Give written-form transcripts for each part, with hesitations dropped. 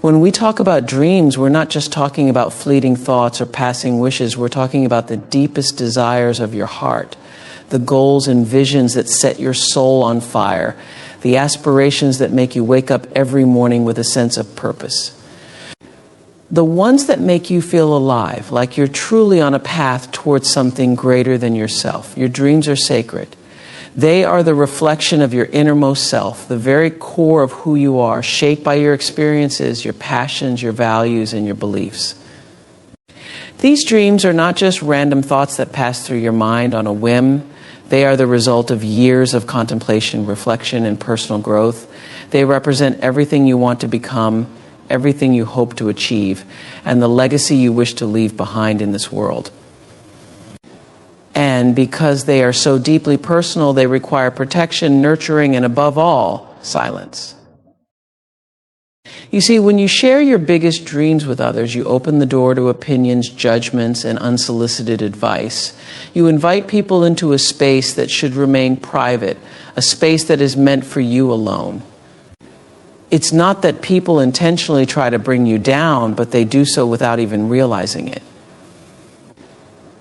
When we talk about dreams, we're not just talking about fleeting thoughts or passing wishes. We're talking about the deepest desires of your heart, the goals and visions that set your soul on fire, the aspirations that make you wake up every morning with a sense of purpose. The ones that make you feel alive, like you're truly on a path towards something greater than yourself. Your dreams are sacred. They are the reflection of your innermost self, the very core of who you are, shaped by your experiences, your passions, your values, and your beliefs. These dreams are not just random thoughts that pass through your mind on a whim. They are the result of years of contemplation, reflection, and personal growth. They represent everything you want to become, everything you hope to achieve, and the legacy you wish to leave behind in this world. And because they are so deeply personal, they require protection, nurturing, and above all, silence. You see, when you share your biggest dreams with others, you open the door to opinions, judgments, and unsolicited advice. You invite people into a space that should remain private, a space that is meant for you alone. It's not that people intentionally try to bring you down, but they do so without even realizing it.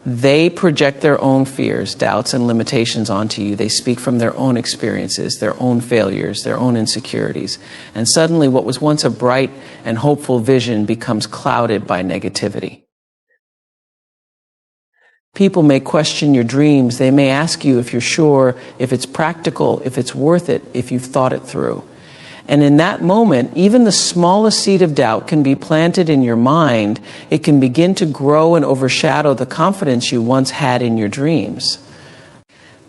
They project their own fears, doubts, and limitations onto you. They speak from their own experiences, their own failures, their own insecurities. And suddenly what was once a bright and hopeful vision becomes clouded by negativity. People may question your dreams. They may ask you if you're sure, if it's practical, if it's worth it, if you've thought it through. And in that moment, even the smallest seed of doubt can be planted in your mind. It can begin to grow and overshadow the confidence you once had in your dreams.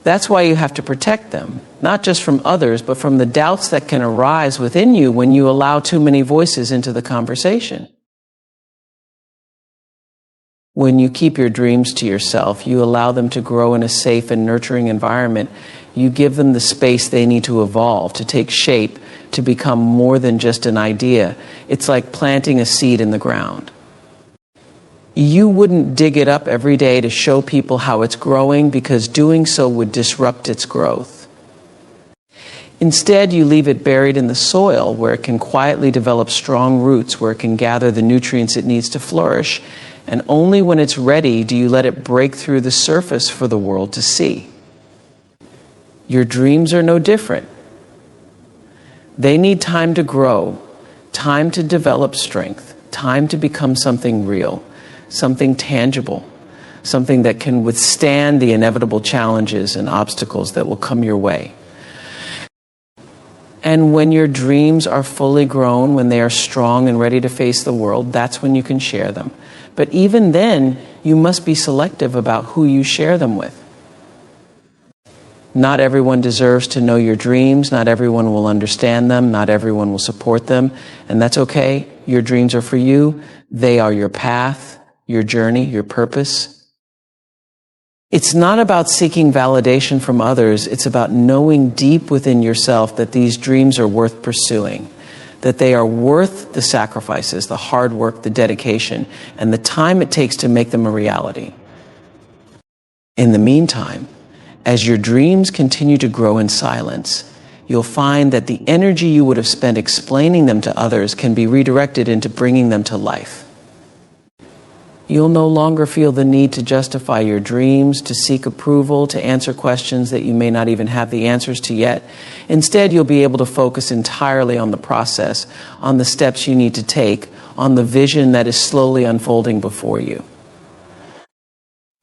That's why you have to protect them, not just from others, but from the doubts that can arise within you when you allow too many voices into the conversation. When you keep your dreams to yourself, you allow them to grow in a safe and nurturing environment. You give them the space they need to evolve, to take shape, to become more than just an idea. It's like planting a seed in the ground. You wouldn't dig it up every day to show people how it's growing, because doing so would disrupt its growth. Instead, you leave it buried in the soil, where it can quietly develop strong roots, where it can gather the nutrients it needs to flourish, and only when it's ready do you let it break through the surface for the world to see. Your dreams are no different. They need time to grow, time to develop strength, time to become something real, something tangible, something that can withstand the inevitable challenges and obstacles that will come your way. And when your dreams are fully grown, when they are strong and ready to face the world, that's when you can share them. But even then, you must be selective about who you share them with. Not everyone deserves to know your dreams. Not everyone will understand them. Not everyone will support them. And that's okay. Your dreams are for you. They are your path, your journey, your purpose. It's not about seeking validation from others. It's about knowing deep within yourself that these dreams are worth pursuing, that they are worth the sacrifices, the hard work, the dedication, and the time it takes to make them a reality. In the meantime, as your dreams continue to grow in silence, you'll find that the energy you would have spent explaining them to others can be redirected into bringing them to life. You'll no longer feel the need to justify your dreams, to seek approval, to answer questions that you may not even have the answers to yet. Instead, you'll be able to focus entirely on the process, on the steps you need to take, on the vision that is slowly unfolding before you.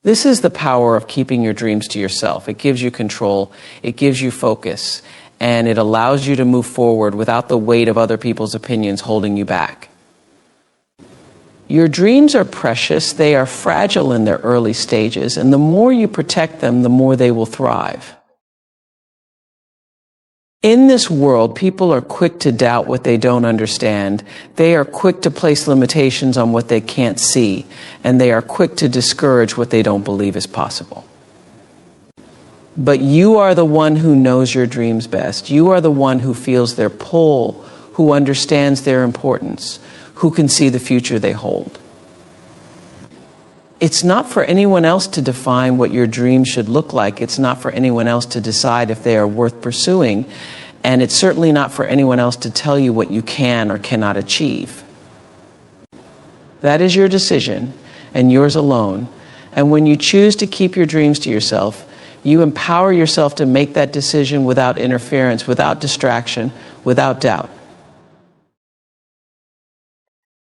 This is the power of keeping your dreams to yourself. It gives you control, it gives you focus, and it allows you to move forward without the weight of other people's opinions holding you back. Your dreams are precious, they are fragile in their early stages, and the more you protect them, the more they will thrive. In this world, people are quick to doubt what they don't understand. They are quick to place limitations on what they can't see, and they are quick to discourage what they don't believe is possible. But you are the one who knows your dreams best. You are the one who feels their pull, who understands their importance, who can see the future they hold. It's not for anyone else to define what your dreams should look like. It's not for anyone else to decide if they are worth pursuing. And it's certainly not for anyone else to tell you what you can or cannot achieve. That is your decision and yours alone. And when you choose to keep your dreams to yourself, you empower yourself to make that decision without interference, without distraction, without doubt.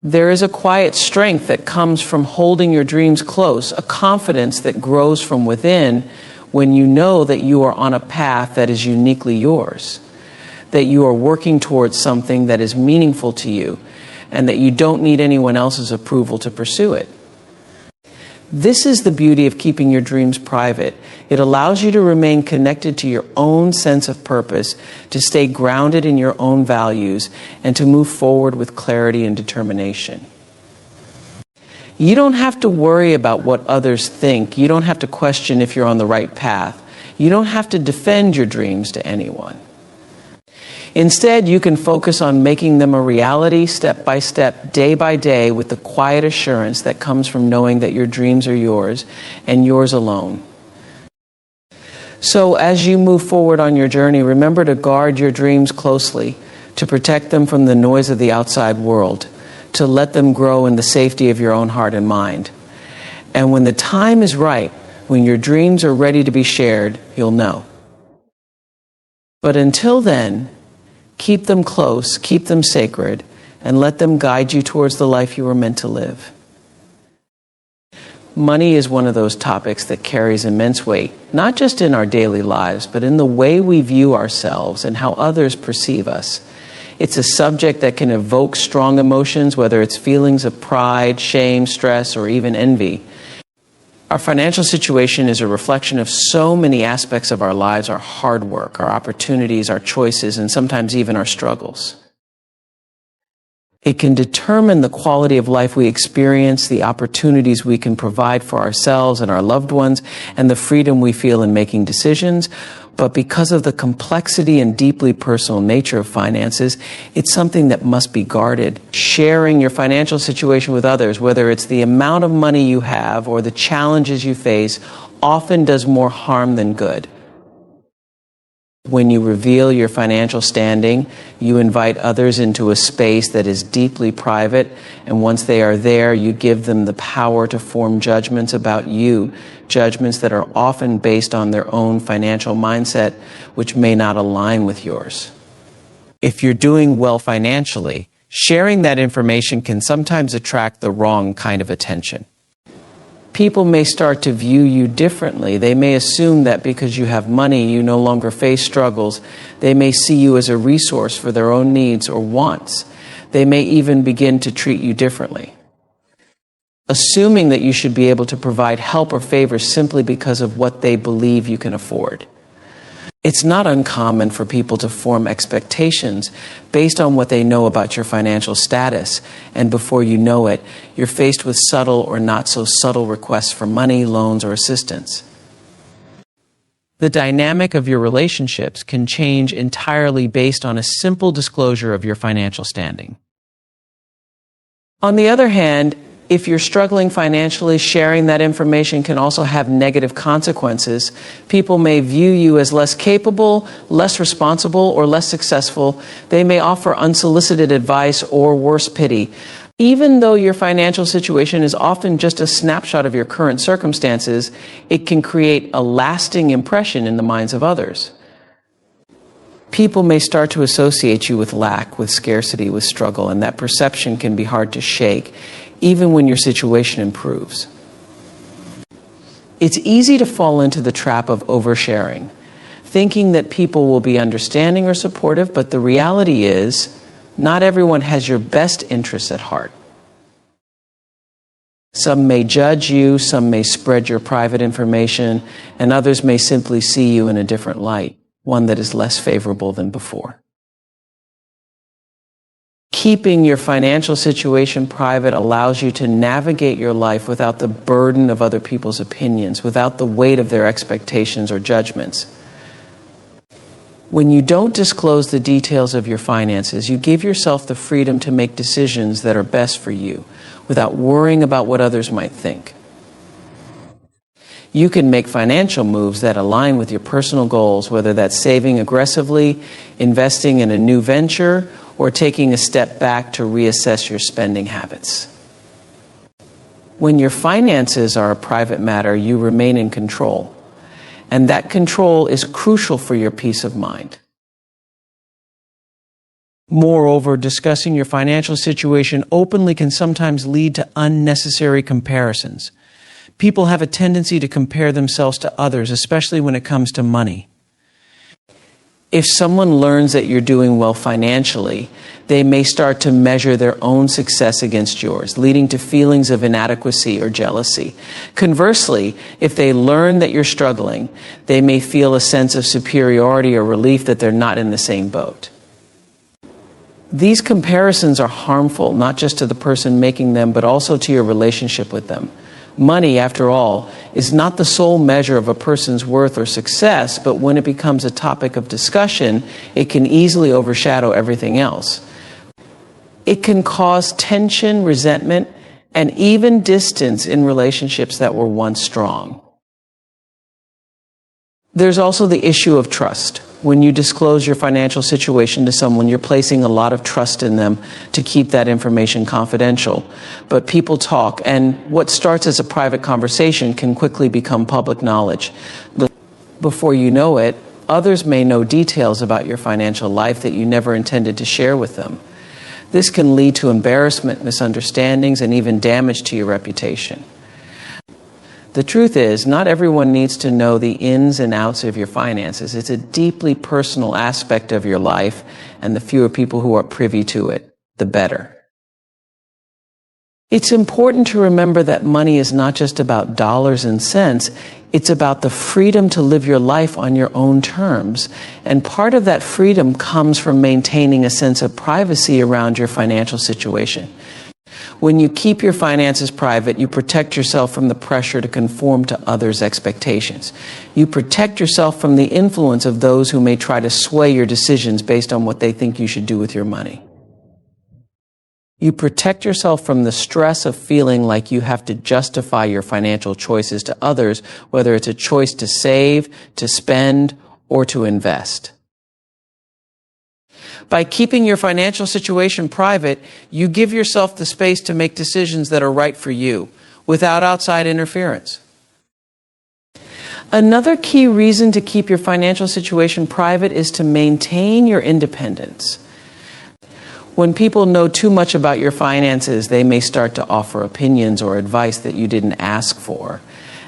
There is a quiet strength that comes from holding your dreams close, a confidence that grows from within when you know that you are on a path that is uniquely yours, that you are working towards something that is meaningful to you, and that you don't need anyone else's approval to pursue it. This is the beauty of keeping your dreams private. It allows you to remain connected to your own sense of purpose, to stay grounded in your own values, and to move forward with clarity and determination. You don't have to worry about what others think. You don't have to question if you're on the right path. You don't have to defend your dreams to anyone. Instead, you can focus on making them a reality step by step, day by day, with the quiet assurance that comes from knowing that your dreams are yours and yours alone. So as you move forward on your journey, remember to guard your dreams closely, to protect them from the noise of the outside world, to let them grow in the safety of your own heart and mind. And when the time is right, when your dreams are ready to be shared, you'll know. But until then, keep them close, keep them sacred, and let them guide you towards the life you were meant to live. Money is one of those topics that carries immense weight, not just in our daily lives, but in the way we view ourselves and how others perceive us. It's a subject that can evoke strong emotions, whether it's feelings of pride, shame, stress, or even envy. Our financial situation is a reflection of so many aspects of our lives, our hard work, our opportunities, our choices, and sometimes even our struggles. It can determine the quality of life we experience, the opportunities we can provide for ourselves and our loved ones, and the freedom we feel in making decisions. But because of the complexity and deeply personal nature of finances, it's something that must be guarded. Sharing your financial situation with others, whether it's the amount of money you have or the challenges you face, often does more harm than good. When you reveal your financial standing, you invite others into a space that is deeply private, and once they are there, you give them the power to form judgments about you, judgments that are often based on their own financial mindset, which may not align with yours. If you're doing well financially, sharing that information can sometimes attract the wrong kind of attention. People may start to view you differently. They may assume that because you have money, you no longer face struggles. They may see you as a resource for their own needs or wants. They may even begin to treat you differently, assuming that you should be able to provide help or favors simply because of what they believe you can afford. It's not uncommon for people to form expectations based on what they know about your financial status, and before you know it, you're faced with subtle or not so subtle requests for money, loans, or assistance. The dynamic of your relationships can change entirely based on a simple disclosure of your financial standing. On the other hand, if you're struggling financially, sharing that information can also have negative consequences. People may view you as less capable, less responsible, or less successful. They may offer unsolicited advice or worse, pity. Even though your financial situation is often just a snapshot of your current circumstances, it can create a lasting impression in the minds of others. People may start to associate you with lack, with scarcity, with struggle, and that perception can be hard to shake, even when your situation improves. It's easy to fall into the trap of oversharing, thinking that people will be understanding or supportive, but the reality is, not everyone has your best interests at heart. Some may judge you, some may spread your private information, and others may simply see you in a different light, one that is less favorable than before. Keeping your financial situation private allows you to navigate your life without the burden of other people's opinions, without the weight of their expectations or judgments. When you don't disclose the details of your finances, you give yourself the freedom to make decisions that are best for you, without worrying about what others might think. You can make financial moves that align with your personal goals, whether that's saving aggressively, investing in a new venture, or taking a step back to reassess your spending habits. When your finances are a private matter, you remain in control. And that control is crucial for your peace of mind. Moreover, discussing your financial situation openly can sometimes lead to unnecessary comparisons. People have a tendency to compare themselves to others, especially when it comes to money. If someone learns that you're doing well financially, they may start to measure their own success against yours, leading to feelings of inadequacy or jealousy. Conversely, if they learn that you're struggling, they may feel a sense of superiority or relief that they're not in the same boat. These comparisons are harmful, not just to the person making them, but also to your relationship with them. Money, after all, is not the sole measure of a person's worth or success, but when it becomes a topic of discussion, it can easily overshadow everything else. It can cause tension, resentment, and even distance in relationships that were once strong. There's also the issue of trust. When you disclose your financial situation to someone, you're placing a lot of trust in them to keep that information confidential. But people talk, and what starts as a private conversation can quickly become public knowledge. Before you know it, others may know details about your financial life that you never intended to share with them. This can lead to embarrassment, misunderstandings, and even damage to your reputation. The truth is, not everyone needs to know the ins and outs of your finances. It's a deeply personal aspect of your life, and the fewer people who are privy to it, the better. It's important to remember that money is not just about dollars and cents. It's about the freedom to live your life on your own terms. And part of that freedom comes from maintaining a sense of privacy around your financial situation. When you keep your finances private, you protect yourself from the pressure to conform to others' expectations. You protect yourself from the influence of those who may try to sway your decisions based on what they think you should do with your money. You protect yourself from the stress of feeling like you have to justify your financial choices to others, whether it's a choice to save, to spend, or to invest. By keeping your financial situation private, you give yourself the space to make decisions that are right for you, without outside interference. Another key reason to keep your financial situation private is to maintain your independence. When people know too much about your finances, they may start to offer opinions or advice that you didn't ask for.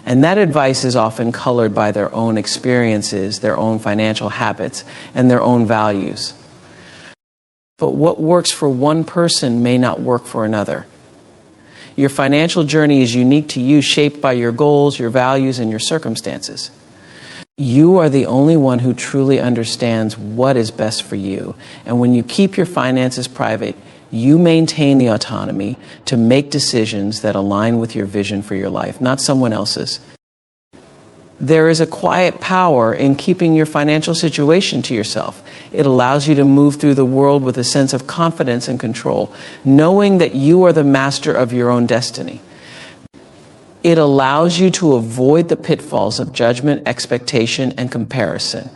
And that advice is often colored by their own experiences, their own financial habits, and their own values. But what works for one person may not work for another. Your financial journey is unique to you, shaped by your goals, your values, and your circumstances. You are the only one who truly understands what is best for you. And when you keep your finances private, you maintain the autonomy to make decisions that align with your vision for your life, not someone else's. There is a quiet power in keeping your financial situation to yourself. It allows you to move through the world with a sense of confidence and control, knowing that you are the master of your own destiny. It allows you to avoid the pitfalls of judgment, expectation, and comparison.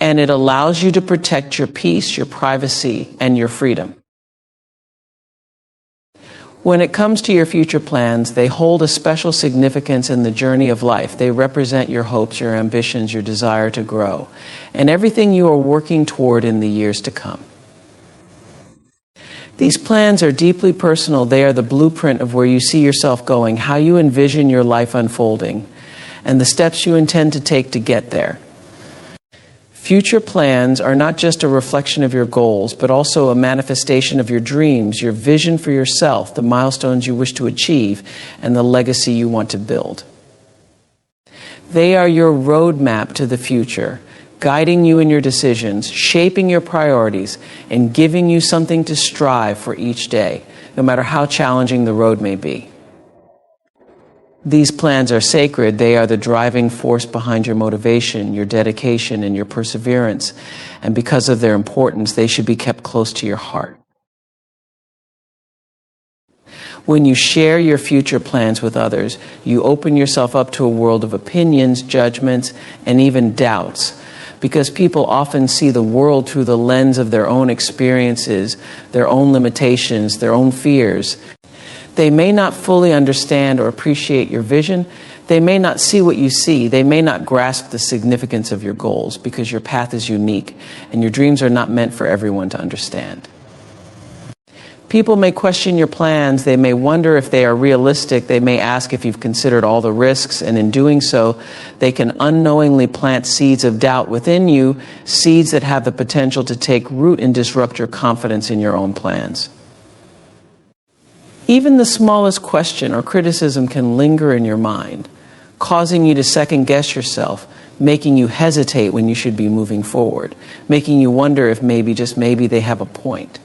And it allows you to protect your peace, your privacy, and your freedom. When it comes to your future plans, they hold a special significance in the journey of life. They represent your hopes, your ambitions, your desire to grow, and everything you are working toward in the years to come. These plans are deeply personal. They are the blueprint of where you see yourself going, how you envision your life unfolding, and the steps you intend to take to get there. Future plans are not just a reflection of your goals, but also a manifestation of your dreams, your vision for yourself, the milestones you wish to achieve, and the legacy you want to build. They are your roadmap to the future, guiding you in your decisions, shaping your priorities, and giving you something to strive for each day, no matter how challenging the road may be. These plans are sacred. They are the driving force behind your motivation, your dedication, and your perseverance. And because of their importance, they should be kept close to your heart. When you share your future plans with others, you open yourself up to a world of opinions, judgments, and even doubts. Because people often see the world through the lens of their own experiences, their own limitations, their own fears. They may not fully understand or appreciate your vision. They may not see what you see. They may not grasp the significance of your goals because your path is unique and your dreams are not meant for everyone to understand. People may question your plans. They may wonder if they are realistic. They may ask if you've considered all the risks, and in doing so, they can unknowingly plant seeds of doubt within you, seeds that have the potential to take root and disrupt your confidence in your own plans. Even the smallest question or criticism can linger in your mind, causing you to second-guess yourself, making you hesitate when you should be moving forward, making you wonder if maybe, just maybe, they have a point.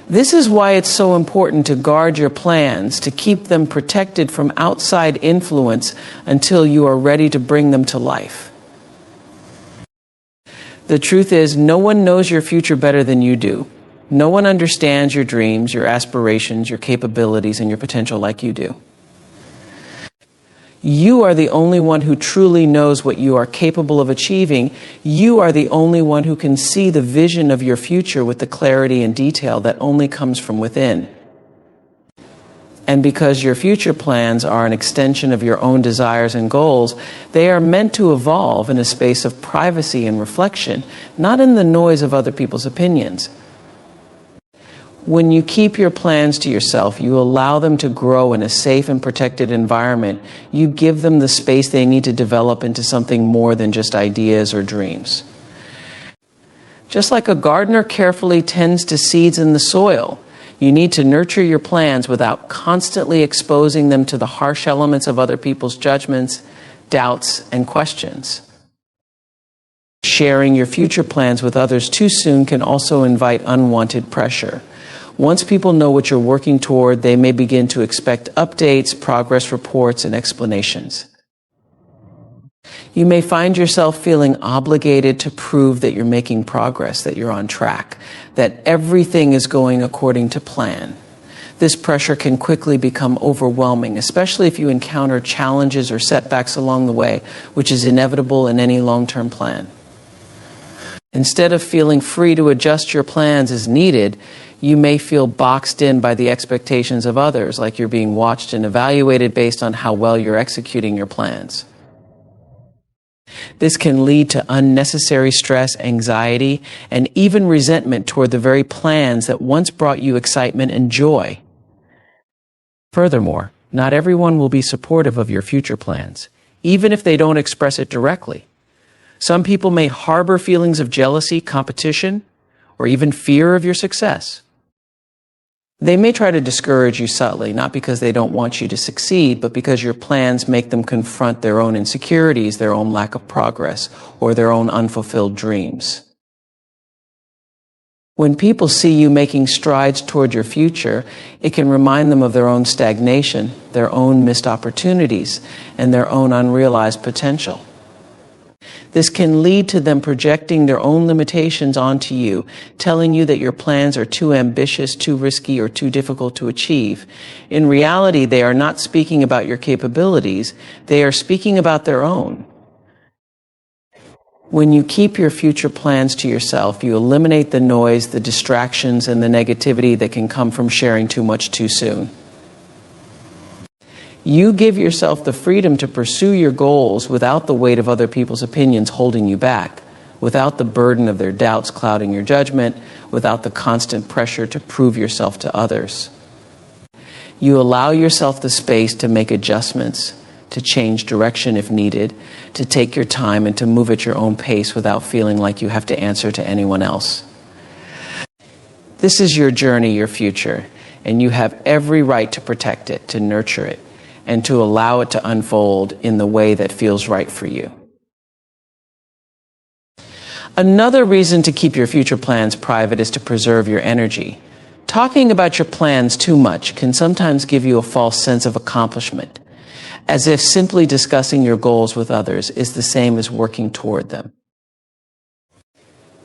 This is why it's so important to guard your plans, to keep them protected from outside influence until you are ready to bring them to life. The truth is, no one knows your future better than you do. No one understands your dreams, your aspirations, your capabilities, and your potential like you do. You are the only one who truly knows what you are capable of achieving. You are the only one who can see the vision of your future with the clarity and detail that only comes from within. And because your future plans are an extension of your own desires and goals, they are meant to evolve in a space of privacy and reflection, not in the noise of other people's opinions. When you keep your plans to yourself, you allow them to grow in a safe and protected environment. You give them the space they need to develop into something more than just ideas or dreams. Just like a gardener carefully tends to seeds in the soil, you need to nurture your plans without constantly exposing them to the harsh elements of other people's judgments, doubts, and questions. Sharing your future plans with others too soon can also invite unwanted pressure. Once people know what you're working toward, they may begin to expect updates, progress reports, and explanations. You may find yourself feeling obligated to prove that you're making progress, that you're on track, that everything is going according to plan. This pressure can quickly become overwhelming, especially if you encounter challenges or setbacks along the way, which is inevitable in any long-term plan. Instead of feeling free to adjust your plans as needed, you may feel boxed in by the expectations of others, like you're being watched and evaluated based on how well you're executing your plans. This can lead to unnecessary stress, anxiety, and even resentment toward the very plans that once brought you excitement and joy. Furthermore, not everyone will be supportive of your future plans, even if they don't express it directly. Some people may harbor feelings of jealousy, competition, or even fear of your success. They may try to discourage you subtly, not because they don't want you to succeed, but because your plans make them confront their own insecurities, their own lack of progress, or their own unfulfilled dreams. When people see you making strides toward your future, it can remind them of their own stagnation, their own missed opportunities, and their own unrealized potential. This can lead to them projecting their own limitations onto you, telling you that your plans are too ambitious, too risky, or too difficult to achieve. In reality, they are not speaking about your capabilities. They are speaking about their own. When you keep your future plans to yourself, you eliminate the noise, the distractions, and the negativity that can come from sharing too much too soon. You give yourself the freedom to pursue your goals without the weight of other people's opinions holding you back, without the burden of their doubts clouding your judgment, without the constant pressure to prove yourself to others. You allow yourself the space to make adjustments, to change direction if needed, to take your time and to move at your own pace without feeling like you have to answer to anyone else. This is your journey, your future, and you have every right to protect it, to nurture it, and to allow it to unfold in the way that feels right for you. Another reason to keep your future plans private is to preserve your energy. Talking about your plans too much can sometimes give you a false sense of accomplishment, as if simply discussing your goals with others is the same as working toward them.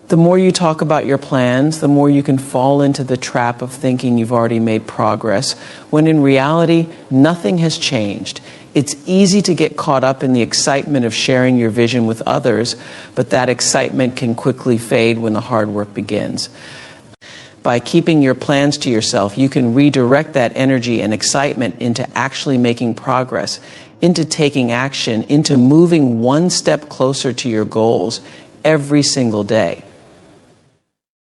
The more you talk about your plans, the more you can fall into the trap of thinking you've already made progress, when in reality, nothing has changed. It's easy to get caught up in the excitement of sharing your vision with others, but that excitement can quickly fade when the hard work begins. By keeping your plans to yourself, you can redirect that energy and excitement into actually making progress, into taking action, into moving one step closer to your goals every single day.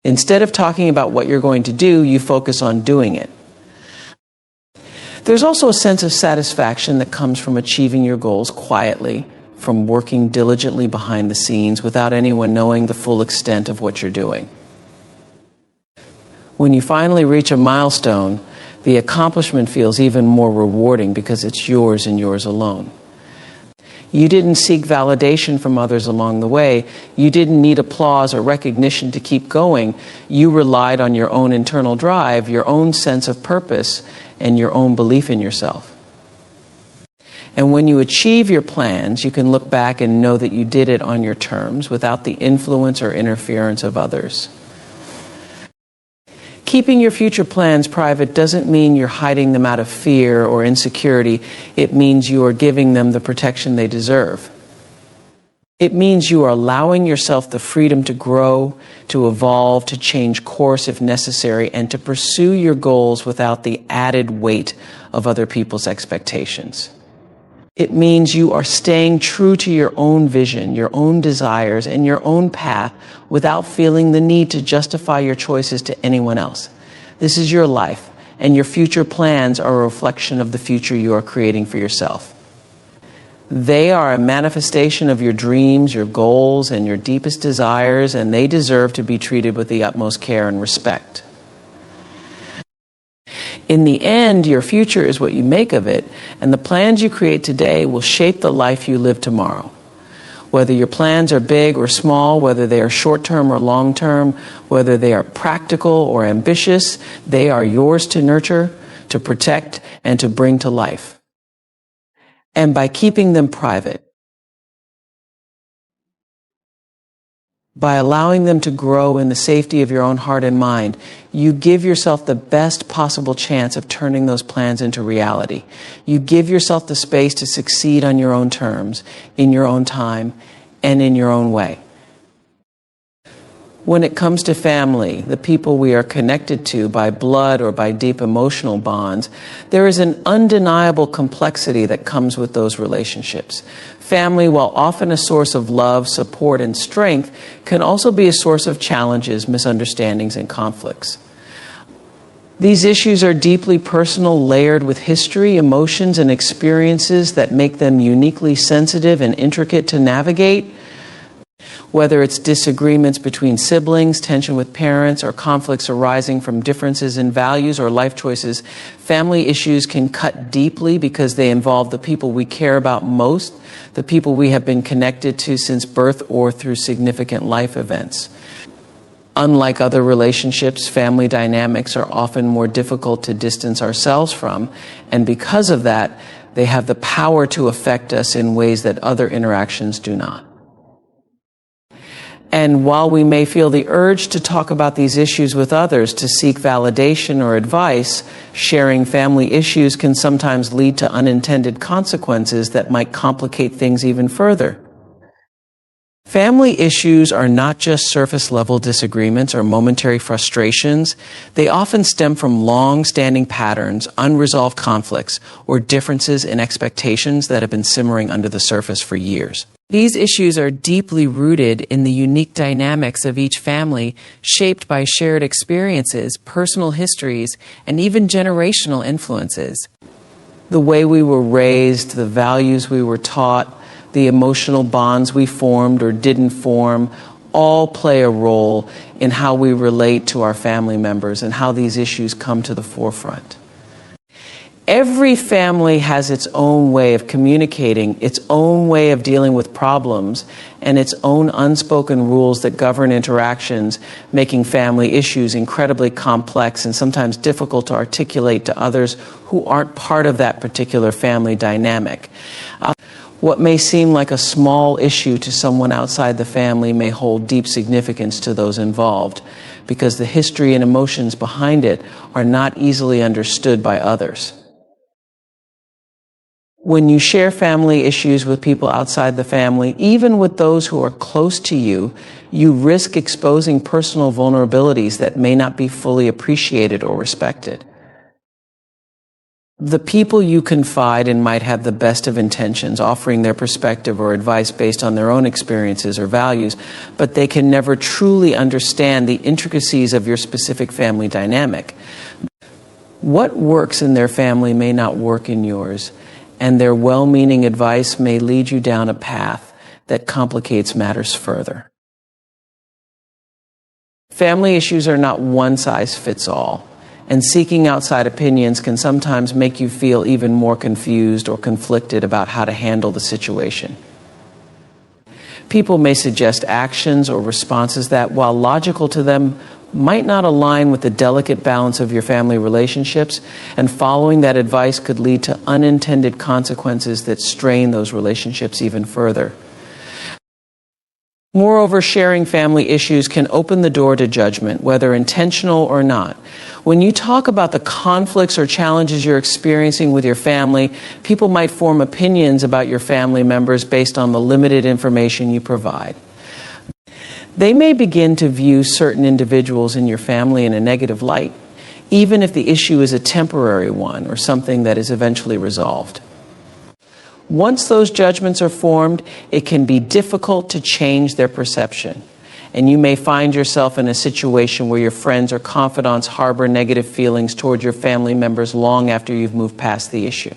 Instead of talking about what you're going to do, you focus on doing it. There's also a sense of satisfaction that comes from achieving your goals quietly, from working diligently behind the scenes without anyone knowing the full extent of what you're doing. When you finally reach a milestone, the accomplishment feels even more rewarding because it's yours and yours alone. You didn't seek validation from others along the way. You didn't need applause or recognition to keep going. You relied on your own internal drive, your own sense of purpose, and your own belief in yourself. And when you achieve your plans, you can look back and know that you did it on your terms without the influence or interference of others. Keeping your future plans private doesn't mean you're hiding them out of fear or insecurity. It means you are giving them the protection they deserve. It means you are allowing yourself the freedom to grow, to evolve, to change course if necessary, and to pursue your goals without the added weight of other people's expectations. It means you are staying true to your own vision, your own desires, and your own path without feeling the need to justify your choices to anyone else. This is your life, and your future plans are a reflection of the future you are creating for yourself. They are a manifestation of your dreams, your goals, and your deepest desires, and they deserve to be treated with the utmost care and respect. In the end, your future is what you make of it, and the plans you create today will shape the life you live tomorrow. Whether your plans are big or small, whether they are short-term or long-term, whether they are practical or ambitious, they are yours to nurture, to protect, and to bring to life. And by keeping them private, by allowing them to grow in the safety of your own heart and mind, you give yourself the best possible chance of turning those plans into reality. You give yourself the space to succeed on your own terms, in your own time, and in your own way. When it comes to family, the people we are connected to by blood or by deep emotional bonds, there is an undeniable complexity that comes with those relationships. Family, while often a source of love, support, and strength, can also be a source of challenges, misunderstandings, and conflicts. These issues are deeply personal, layered with history, emotions, and experiences that make them uniquely sensitive and intricate to navigate. Whether it's disagreements between siblings, tension with parents, or conflicts arising from differences in values or life choices, family issues can cut deeply because they involve the people we care about most, the people we have been connected to since birth or through significant life events. Unlike other relationships, family dynamics are often more difficult to distance ourselves from, and because of that, they have the power to affect us in ways that other interactions do not. And while we may feel the urge to talk about these issues with others, to seek validation or advice, sharing family issues can sometimes lead to unintended consequences that might complicate things even further. Family issues are not just surface-level disagreements or momentary frustrations. They often stem from long-standing patterns, unresolved conflicts, or differences in expectations that have been simmering under the surface for years. These issues are deeply rooted in the unique dynamics of each family, shaped by shared experiences, personal histories, and even generational influences. The way we were raised, the values we were taught, the emotional bonds we formed or didn't form, all play a role in how we relate to our family members and how these issues come to the forefront. Every family has its own way of communicating, its own way of dealing with problems, and its own unspoken rules that govern interactions, making family issues incredibly complex and sometimes difficult to articulate to others who aren't part of that particular family dynamic. What may seem like a small issue to someone outside the family may hold deep significance to those involved, because the history and emotions behind it are not easily understood by others. When you share family issues with people outside the family, even with those who are close to you, you risk exposing personal vulnerabilities that may not be fully appreciated or respected. The people you confide in might have the best of intentions, offering their perspective or advice based on their own experiences or values, but they can never truly understand the intricacies of your specific family dynamic. What works in their family may not work in yours, and their well-meaning advice may lead you down a path that complicates matters further. Family issues are not one size fits all, and seeking outside opinions can sometimes make you feel even more confused or conflicted about how to handle the situation. People may suggest actions or responses that, while logical to them, might not align with the delicate balance of your family relationships, and following that advice could lead to unintended consequences that strain those relationships even further. Moreover, sharing family issues can open the door to judgment, whether intentional or not. When you talk about the conflicts or challenges you're experiencing with your family, people might form opinions about your family members based on the limited information you provide. They may begin to view certain individuals in your family in a negative light, even if the issue is a temporary one or something that is eventually resolved. Once those judgments are formed, it can be difficult to change their perception, and you may find yourself in a situation where your friends or confidants harbor negative feelings toward your family members long after you've moved past the issue.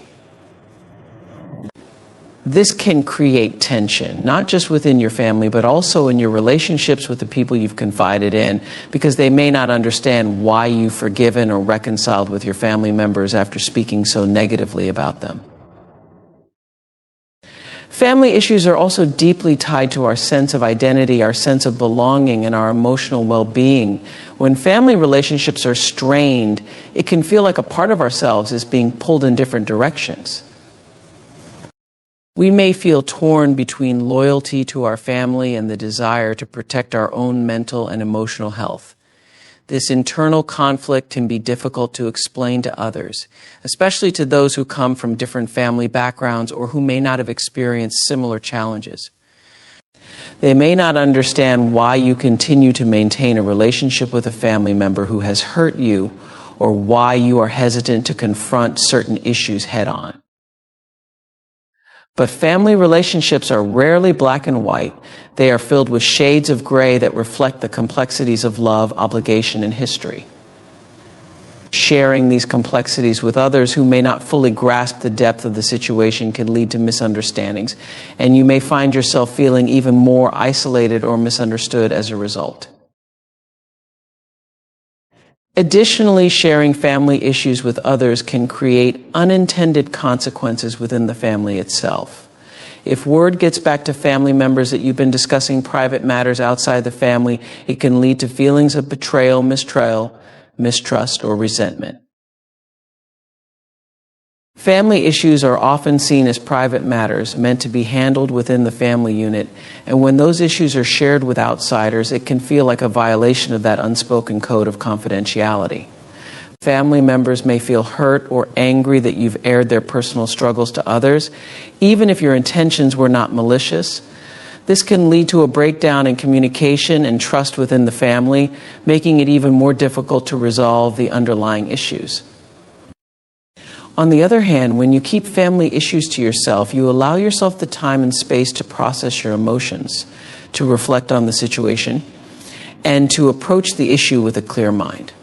This can create tension, not just within your family, but also in your relationships with the people you've confided in, because they may not understand why you've forgiven or reconciled with your family members after speaking so negatively about them. Family issues are also deeply tied to our sense of identity, our sense of belonging, and our emotional well-being. When family relationships are strained, it can feel like a part of ourselves is being pulled in different directions. We may feel torn between loyalty to our family and the desire to protect our own mental and emotional health. This internal conflict can be difficult to explain to others, especially to those who come from different family backgrounds or who may not have experienced similar challenges. They may not understand why you continue to maintain a relationship with a family member who has hurt you, or why you are hesitant to confront certain issues head-on. But family relationships are rarely black and white. They are filled with shades of gray that reflect the complexities of love, obligation, and history. Sharing these complexities with others who may not fully grasp the depth of the situation can lead to misunderstandings, and you may find yourself feeling even more isolated or misunderstood as a result. Additionally, sharing family issues with others can create unintended consequences within the family itself. If word gets back to family members that you've been discussing private matters outside the family, it can lead to feelings of betrayal, mistrust, or resentment. Family issues are often seen as private matters meant to be handled within the family unit, and when those issues are shared with outsiders, it can feel like a violation of that unspoken code of confidentiality. Family members may feel hurt or angry that you've aired their personal struggles to others, even if your intentions were not malicious. This can lead to a breakdown in communication and trust within the family, making it even more difficult to resolve the underlying issues. On the other hand, when you keep family issues to yourself, you allow yourself the time and space to process your emotions, to reflect on the situation, and to approach the issue with a clear mind.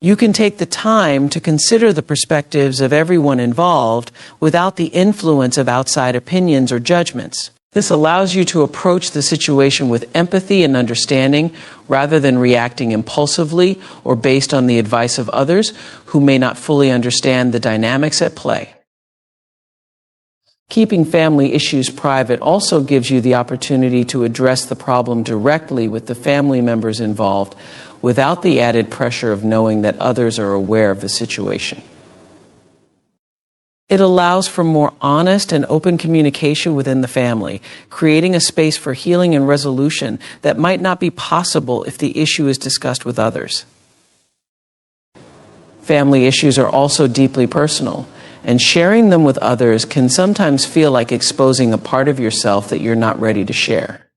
You can take the time to consider the perspectives of everyone involved without the influence of outside opinions or judgments. This allows you to approach the situation with empathy and understanding rather than reacting impulsively or based on the advice of others who may not fully understand the dynamics at play. Keeping family issues private also gives you the opportunity to address the problem directly with the family members involved without the added pressure of knowing that others are aware of the situation. It allows for more honest and open communication within the family, creating a space for healing and resolution that might not be possible if the issue is discussed with others. Family issues are also deeply personal, And sharing them with others can sometimes feel like exposing a part of yourself that you're not ready to share.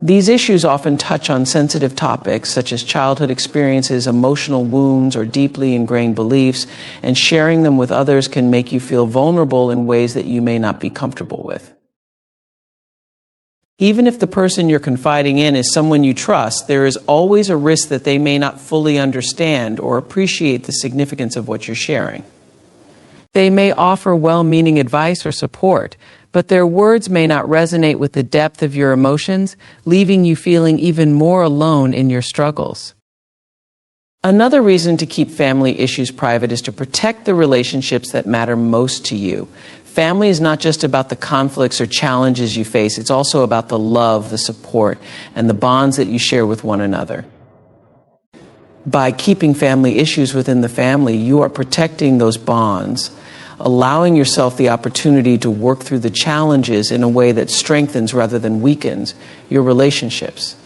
These issues often touch on sensitive topics such as childhood experiences, emotional wounds, or deeply ingrained beliefs, and sharing them with others can make you feel vulnerable in ways that you may not be comfortable with. Even if the person you're confiding in is someone you trust, there is always a risk that they may not fully understand or appreciate the significance of what you're sharing. They may offer well-meaning advice or support, but their words may not resonate with the depth of your emotions, leaving you feeling even more alone in your struggles. Another reason to keep family issues private is to protect the relationships that matter most to you. Family is not just about the conflicts or challenges you face, it's also about the love, the support, and the bonds that you share with one another. By keeping family issues within the family, you are protecting those bonds, allowing yourself the opportunity to work through the challenges in a way that strengthens rather than weakens your relationships.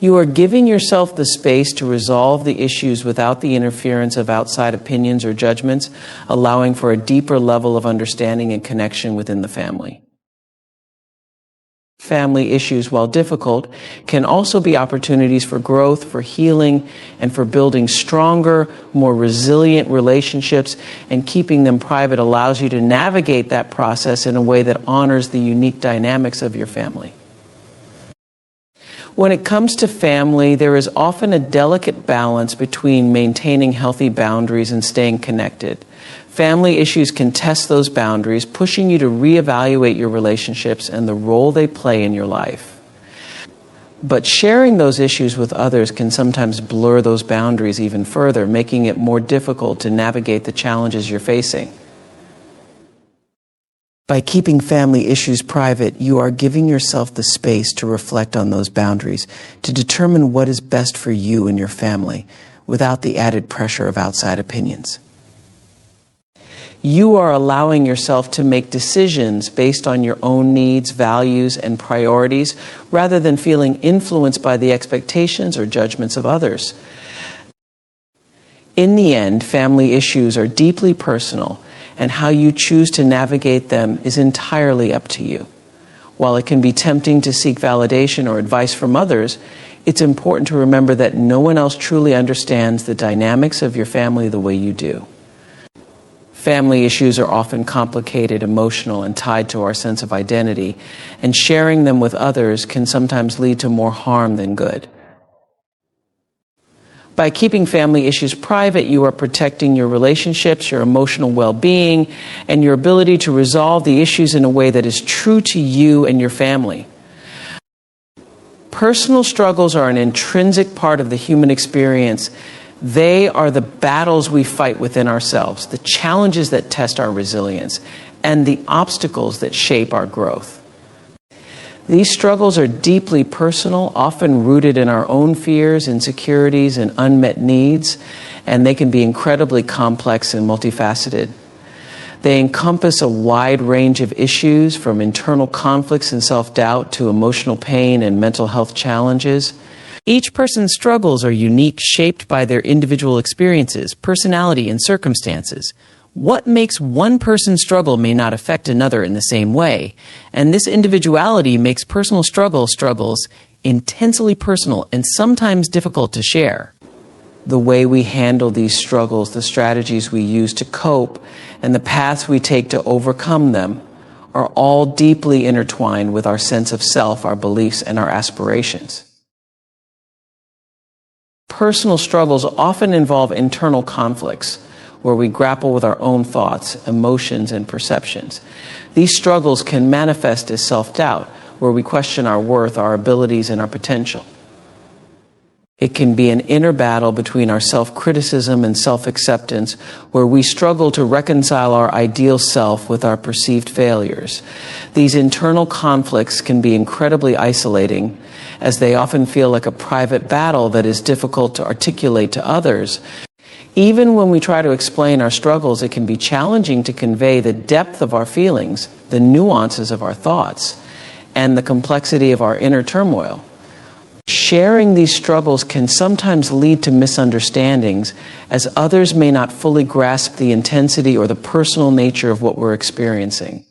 You are giving yourself the space to resolve the issues without the interference of outside opinions or judgments, allowing for a deeper level of understanding and connection within the family. Family issues, while difficult, can also be opportunities for growth, for healing, and for building stronger, more resilient relationships, and keeping them private allows you to navigate that process in a way that honors the unique dynamics of your family. When it comes to family, there is often a delicate balance between maintaining healthy boundaries and staying connected. Family issues can test those boundaries, pushing you to reevaluate your relationships and the role they play in your life. But sharing those issues with others can sometimes blur those boundaries even further, making it more difficult to navigate the challenges you're facing. By keeping family issues private, you are giving yourself the space to reflect on those boundaries, to determine what is best for you and your family, without the added pressure of outside opinions. You are allowing yourself to make decisions based on your own needs, values, and priorities, rather than feeling influenced by the expectations or judgments of others. In the end, family issues are deeply personal, and how you choose to navigate them is entirely up to you. While it can be tempting to seek validation or advice from others, it's important to remember that no one else truly understands the dynamics of your family the way you do. Family issues are often complicated, emotional, and tied to our sense of identity, and sharing them with others can sometimes lead to more harm than good. By keeping family issues private, you are protecting your relationships, your emotional well-being, and your ability to resolve the issues in a way that is true to you and your family. Personal struggles are an intrinsic part of the human experience. They are the battles we fight within ourselves, the challenges that test our resilience, and the obstacles that shape our growth. These struggles are deeply personal, often rooted in our own fears, insecurities, and unmet needs, and they can be incredibly complex and multifaceted. They encompass a wide range of issues, from internal conflicts and self-doubt to emotional pain and mental health challenges. Each person's struggles are unique, shaped by their individual experiences, personality, and circumstances. What makes one person's struggle may not affect another in the same way, and this individuality makes personal struggles intensely personal and sometimes difficult to share. The way we handle these struggles, the strategies we use to cope, and the paths we take to overcome them are all deeply intertwined with our sense of self, our beliefs, and our aspirations. Personal struggles often involve internal conflicts, where we grapple with our own thoughts, emotions, and perceptions. These struggles can manifest as self-doubt, where we question our worth, our abilities, and our potential. It can be an inner battle between our self-criticism and self-acceptance, where we struggle to reconcile our ideal self with our perceived failures. These internal conflicts can be incredibly isolating, as they often feel like a private battle that is difficult to articulate to others. Even when we try to explain our struggles, it can be challenging to convey the depth of our feelings, the nuances of our thoughts, and the complexity of our inner turmoil. Sharing these struggles can sometimes lead to misunderstandings, as others may not fully grasp the intensity or the personal nature of what we're experiencing.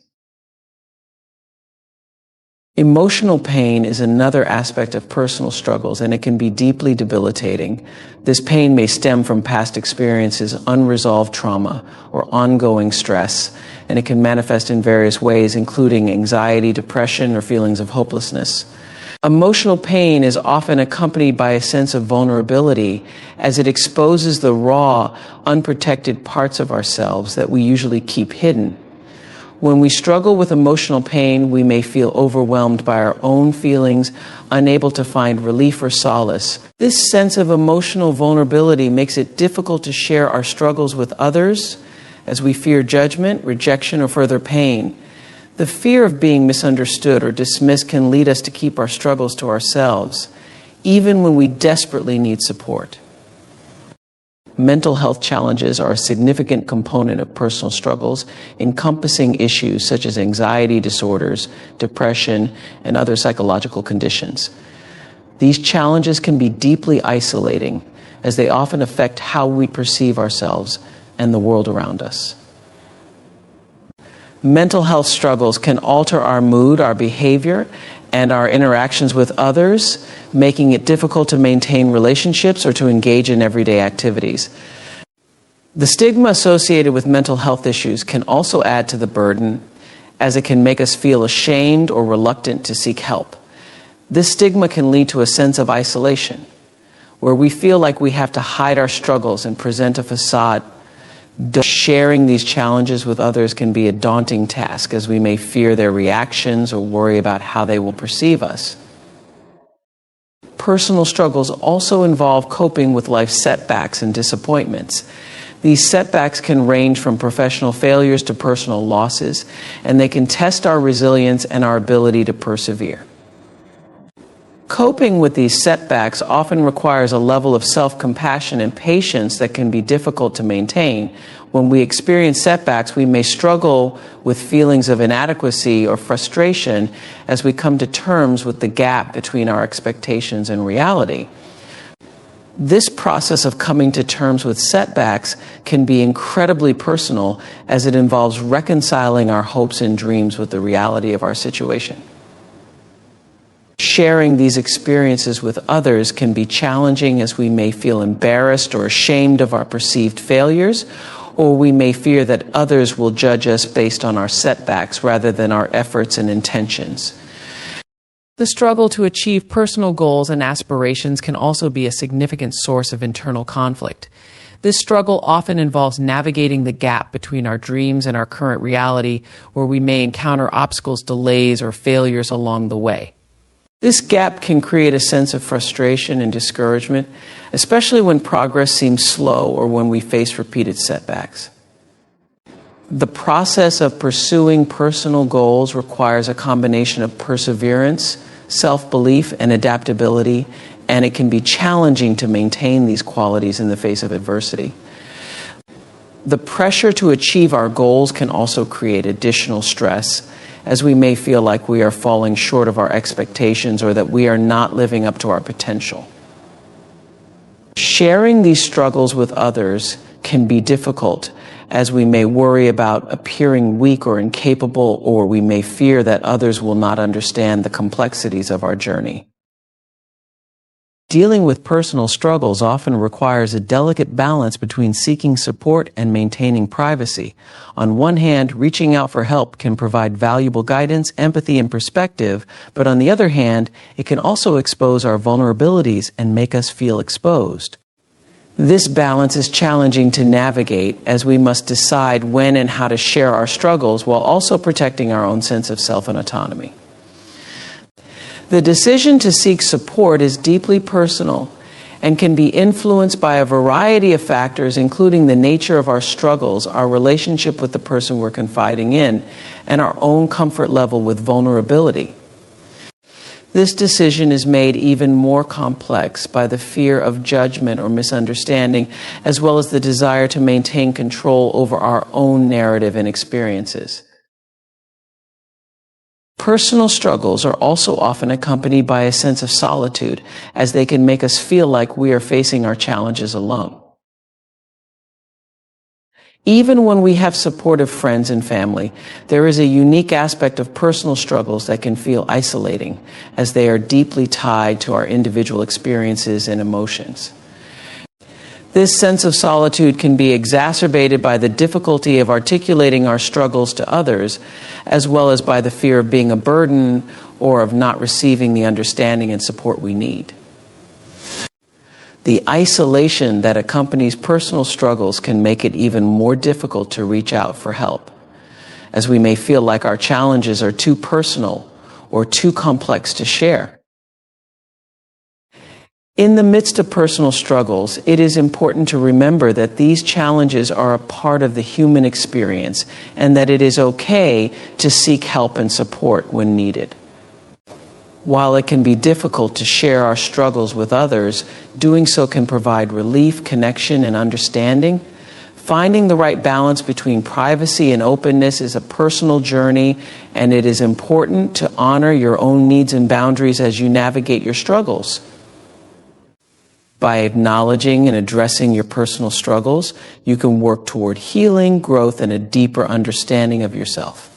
Emotional pain is another aspect of personal struggles, and it can be deeply debilitating. This pain may stem from past experiences, unresolved trauma, or ongoing stress, and it can manifest in various ways, including anxiety, depression, or feelings of hopelessness. Emotional pain is often accompanied by a sense of vulnerability, as it exposes the raw, unprotected parts of ourselves that we usually keep hidden. When we struggle with emotional pain, we may feel overwhelmed by our own feelings, unable to find relief or solace. This sense of emotional vulnerability makes it difficult to share our struggles with others, as we fear judgment, rejection, or further pain. The fear of being misunderstood or dismissed can lead us to keep our struggles to ourselves, even when we desperately need support. Mental health challenges are a significant component of personal struggles, encompassing issues such as anxiety disorders, depression, and other psychological conditions. These challenges can be deeply isolating, as they often affect how we perceive ourselves and the world around us. Mental health struggles can alter our mood, our behavior, and our interactions with others, making it difficult to maintain relationships or to engage in everyday activities. The stigma associated with mental health issues can also add to the burden, as it can make us feel ashamed or reluctant to seek help. This stigma can lead to a sense of isolation, where we feel like we have to hide our struggles and present a facade. Sharing these challenges with others can be a daunting task, as we may fear their reactions or worry about how they will perceive us. Personal struggles also involve coping with life's setbacks and disappointments. These setbacks can range from professional failures to personal losses, and they can test our resilience and our ability to persevere. Coping with these setbacks often requires a level of self-compassion and patience that can be difficult to maintain. When we experience setbacks, we may struggle with feelings of inadequacy or frustration as we come to terms with the gap between our expectations and reality. This process of coming to terms with setbacks can be incredibly personal, as it involves reconciling our hopes and dreams with the reality of our situation. Sharing these experiences with others can be challenging, as we may feel embarrassed or ashamed of our perceived failures, or we may fear that others will judge us based on our setbacks rather than our efforts and intentions. The struggle to achieve personal goals and aspirations can also be a significant source of internal conflict. This struggle often involves navigating the gap between our dreams and our current reality, where we may encounter obstacles, delays, or failures along the way. This gap can create a sense of frustration and discouragement, especially when progress seems slow or when we face repeated setbacks. The process of pursuing personal goals requires a combination of perseverance, self-belief, and adaptability, and it can be challenging to maintain these qualities in the face of adversity. The pressure to achieve our goals can also create additional stress, as we may feel like we are falling short of our expectations or that we are not living up to our potential. Sharing these struggles with others can be difficult, as we may worry about appearing weak or incapable, or we may fear that others will not understand the complexities of our journey. Dealing with personal struggles often requires a delicate balance between seeking support and maintaining privacy. On one hand, reaching out for help can provide valuable guidance, empathy, and perspective, but on the other hand, it can also expose our vulnerabilities and make us feel exposed. This balance is challenging to navigate, as we must decide when and how to share our struggles while also protecting our own sense of self and autonomy. The decision to seek support is deeply personal and can be influenced by a variety of factors, including the nature of our struggles, our relationship with the person we're confiding in, and our own comfort level with vulnerability. This decision is made even more complex by the fear of judgment or misunderstanding, as well as the desire to maintain control over our own narrative and experiences. Personal struggles are also often accompanied by a sense of solitude, as they can make us feel like we are facing our challenges alone. Even when we have supportive friends and family, there is a unique aspect of personal struggles that can feel isolating, as they are deeply tied to our individual experiences and emotions. This sense of solitude can be exacerbated by the difficulty of articulating our struggles to others, as well as by the fear of being a burden or of not receiving the understanding and support we need. The isolation that accompanies personal struggles can make it even more difficult to reach out for help, as we may feel like our challenges are too personal or too complex to share. In the midst of personal struggles, it is important to remember that these challenges are a part of the human experience and that it is okay to seek help and support when needed. While it can be difficult to share our struggles with others, doing so can provide relief, connection, and understanding. Finding the right balance between privacy and openness is a personal journey, and it is important to honor your own needs and boundaries as you navigate your struggles. By acknowledging and addressing your personal struggles, you can work toward healing, growth, and a deeper understanding of yourself.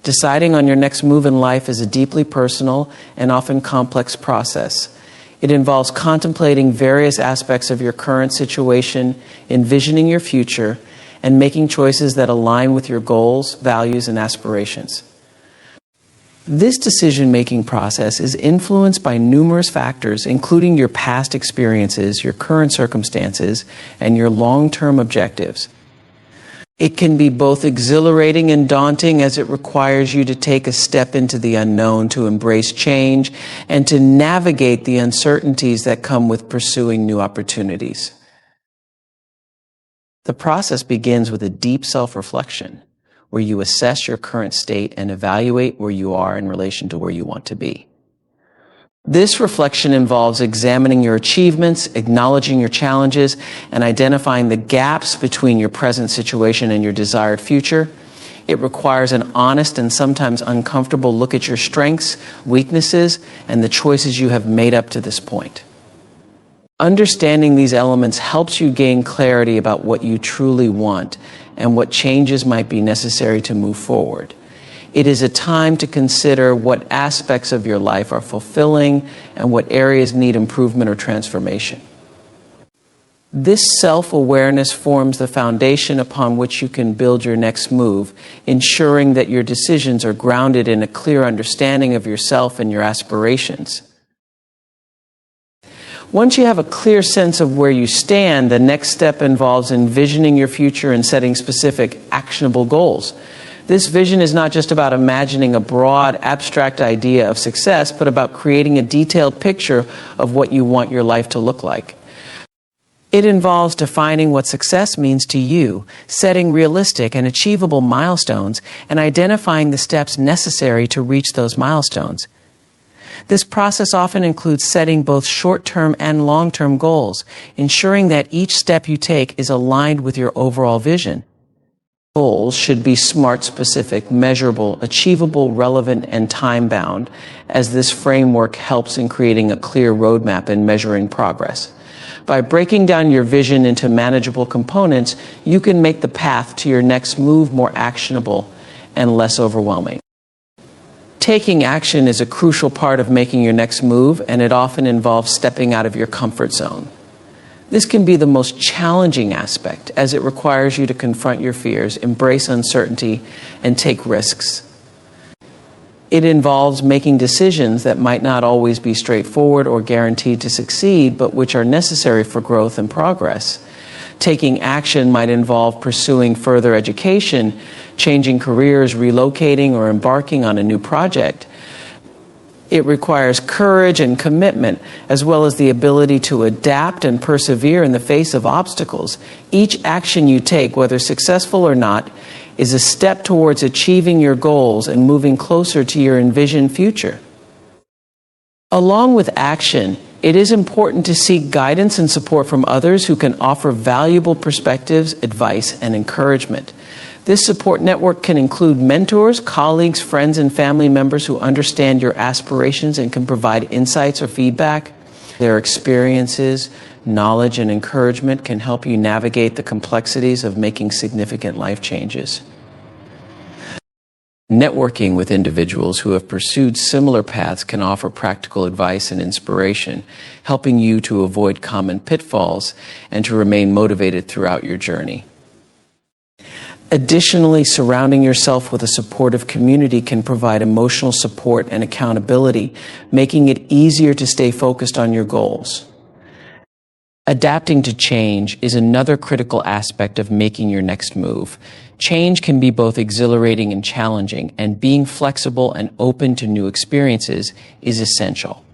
Deciding on your next move in life is a deeply personal and often complex process. It involves contemplating various aspects of your current situation, envisioning your future, and making choices that align with your goals, values, and aspirations. This decision-making process is influenced by numerous factors, including your past experiences, your current circumstances, and your long-term objectives. It can be both exhilarating and daunting, as it requires you to take a step into the unknown, to embrace change, and to navigate the uncertainties that come with pursuing new opportunities. The process begins with a deep self-reflection, where you assess your current state and evaluate where you are in relation to where you want to be. This reflection involves examining your achievements, acknowledging your challenges, and identifying the gaps between your present situation and your desired future. It requires an honest and sometimes uncomfortable look at your strengths, weaknesses, and the choices you have made up to this point. Understanding these elements helps you gain clarity about what you truly want and what changes might be necessary to move forward. It is a time to consider what aspects of your life are fulfilling and what areas need improvement or transformation. This self-awareness forms the foundation upon which you can build your next move, ensuring that your decisions are grounded in a clear understanding of yourself and your aspirations. Once you have a clear sense of where you stand, the next step involves envisioning your future and setting specific, actionable goals. This vision is not just about imagining a broad, abstract idea of success, but about creating a detailed picture of what you want your life to look like. It involves defining what success means to you, setting realistic and achievable milestones, and identifying the steps necessary to reach those milestones. This process often includes setting both short-term and long-term goals, ensuring that each step you take is aligned with your overall vision. Goals should be SMART specific, measurable, achievable, relevant, and time-bound, as this framework helps in creating a clear roadmap and measuring progress. By breaking down your vision into manageable components, you can make the path to your next move more actionable and less overwhelming. Taking action is a crucial part of making your next move, and it often involves stepping out of your comfort zone. This can be the most challenging aspect, as it requires you to confront your fears, embrace uncertainty, and take risks. It involves making decisions that might not always be straightforward or guaranteed to succeed, but which are necessary for growth and progress. Taking action might involve pursuing further education, changing careers, relocating, or embarking on a new project. It requires courage and commitment, as well as the ability to adapt and persevere in the face of obstacles. Each action you take, whether successful or not, is a step towards achieving your goals and moving closer to your envisioned future. Along with action, it is important to seek guidance and support from others who can offer valuable perspectives, advice, and encouragement. This support network can include mentors, colleagues, friends, and family members who understand your aspirations and can provide insights or feedback. Their experiences, knowledge, and encouragement can help you navigate the complexities of making significant life changes. Networking with individuals who have pursued similar paths can offer practical advice and inspiration, helping you to avoid common pitfalls and to remain motivated throughout your journey. Additionally, surrounding yourself with a supportive community can provide emotional support and accountability, making it easier to stay focused on your goals. Adapting to change is another critical aspect of making your next move. Change can be both exhilarating and challenging, and being flexible and open to new experiences is essential.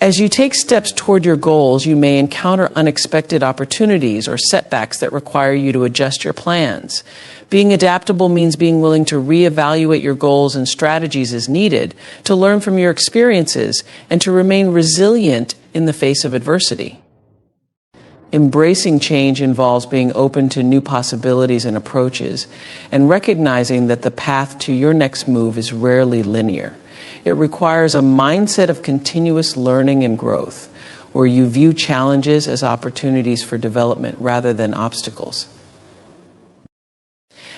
As you take steps toward your goals, you may encounter unexpected opportunities or setbacks that require you to adjust your plans. Being adaptable means being willing to reevaluate your goals and strategies as needed, to learn from your experiences, and to remain resilient in the face of adversity. Embracing change involves being open to new possibilities and approaches, and recognizing that the path to your next move is rarely linear. It requires a mindset of continuous learning and growth, where you view challenges as opportunities for development rather than obstacles.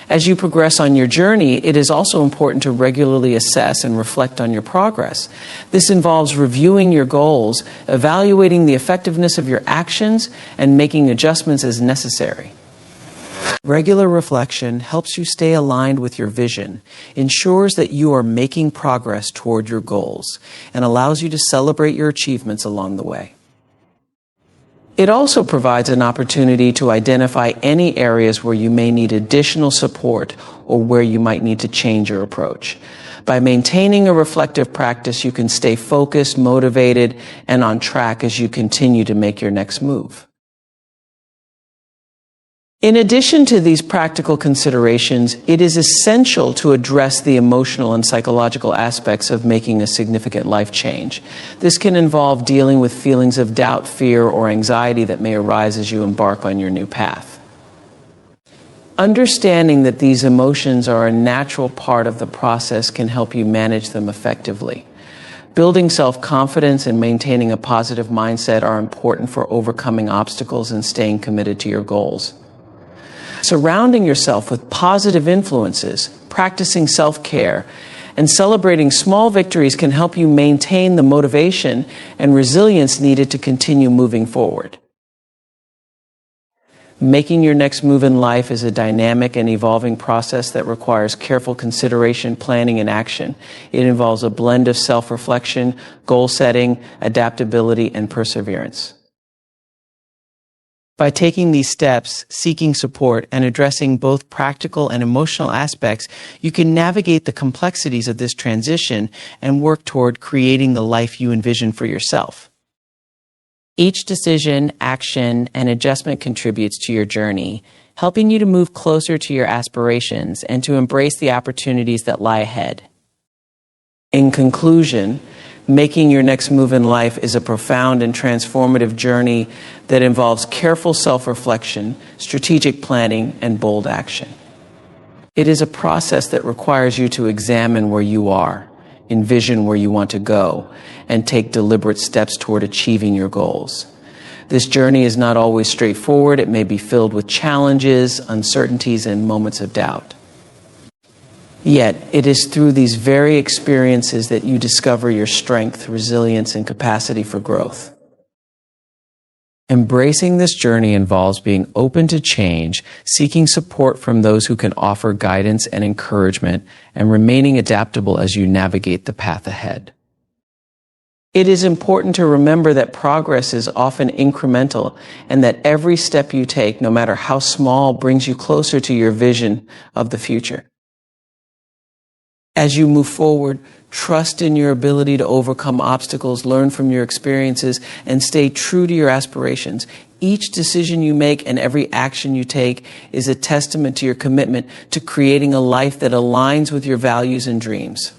As you progress on your journey, it is also important to regularly assess and reflect on your progress. This involves reviewing your goals, evaluating the effectiveness of your actions, and making adjustments as necessary. Regular reflection helps you stay aligned with your vision, ensures that you are making progress toward your goals, and allows you to celebrate your achievements along the way. It also provides an opportunity to identify any areas where you may need additional support or where you might need to change your approach. By maintaining a reflective practice, you can stay focused, motivated, and on track as you continue to make your next move. In addition to these practical considerations, it is essential to address the emotional and psychological aspects of making a significant life change. This can involve dealing with feelings of doubt, fear, or anxiety that may arise as you embark on your new path. Understanding that these emotions are a natural part of the process can help you manage them effectively. Building self-confidence and maintaining a positive mindset are important for overcoming obstacles and staying committed to your goals. Surrounding yourself with positive influences, practicing self-care, and celebrating small victories can help you maintain the motivation and resilience needed to continue moving forward. Making your next move in life is a dynamic and evolving process that requires careful consideration, planning, and action. It involves a blend of self-reflection, goal setting, adaptability, and perseverance. By taking these steps, seeking support, and addressing both practical and emotional aspects, you can navigate the complexities of this transition and work toward creating the life you envision for yourself. Each decision, action, and adjustment contributes to your journey, helping you to move closer to your aspirations and to embrace the opportunities that lie ahead. In conclusion, making your next move in life is a profound and transformative journey that involves careful self-reflection, strategic planning, and bold action. It is a process that requires you to examine where you are, envision where you want to go, and take deliberate steps toward achieving your goals. This journey is not always straightforward. It may be filled with challenges, uncertainties, and moments of doubt. Yet, it is through these very experiences that you discover your strength, resilience, and capacity for growth. Embracing this journey involves being open to change, seeking support from those who can offer guidance and encouragement, and remaining adaptable as you navigate the path ahead. It is important to remember that progress is often incremental and that every step you take, no matter how small, brings you closer to your vision of the future. As you move forward, trust in your ability to overcome obstacles, learn from your experiences, and stay true to your aspirations. Each decision you make and every action you take is a testament to your commitment to creating a life that aligns with your values and dreams.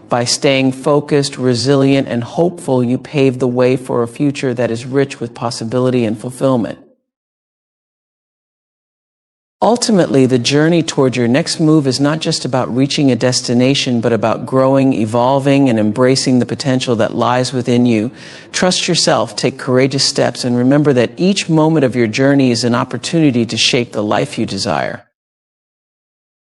By staying focused, resilient, and hopeful, you pave the way for a future that is rich with possibility and fulfillment. Ultimately, the journey toward your next move is not just about reaching a destination, but about growing, evolving, and embracing the potential that lies within you. Trust yourself, take courageous steps, and remember that each moment of your journey is an opportunity to shape the life you desire.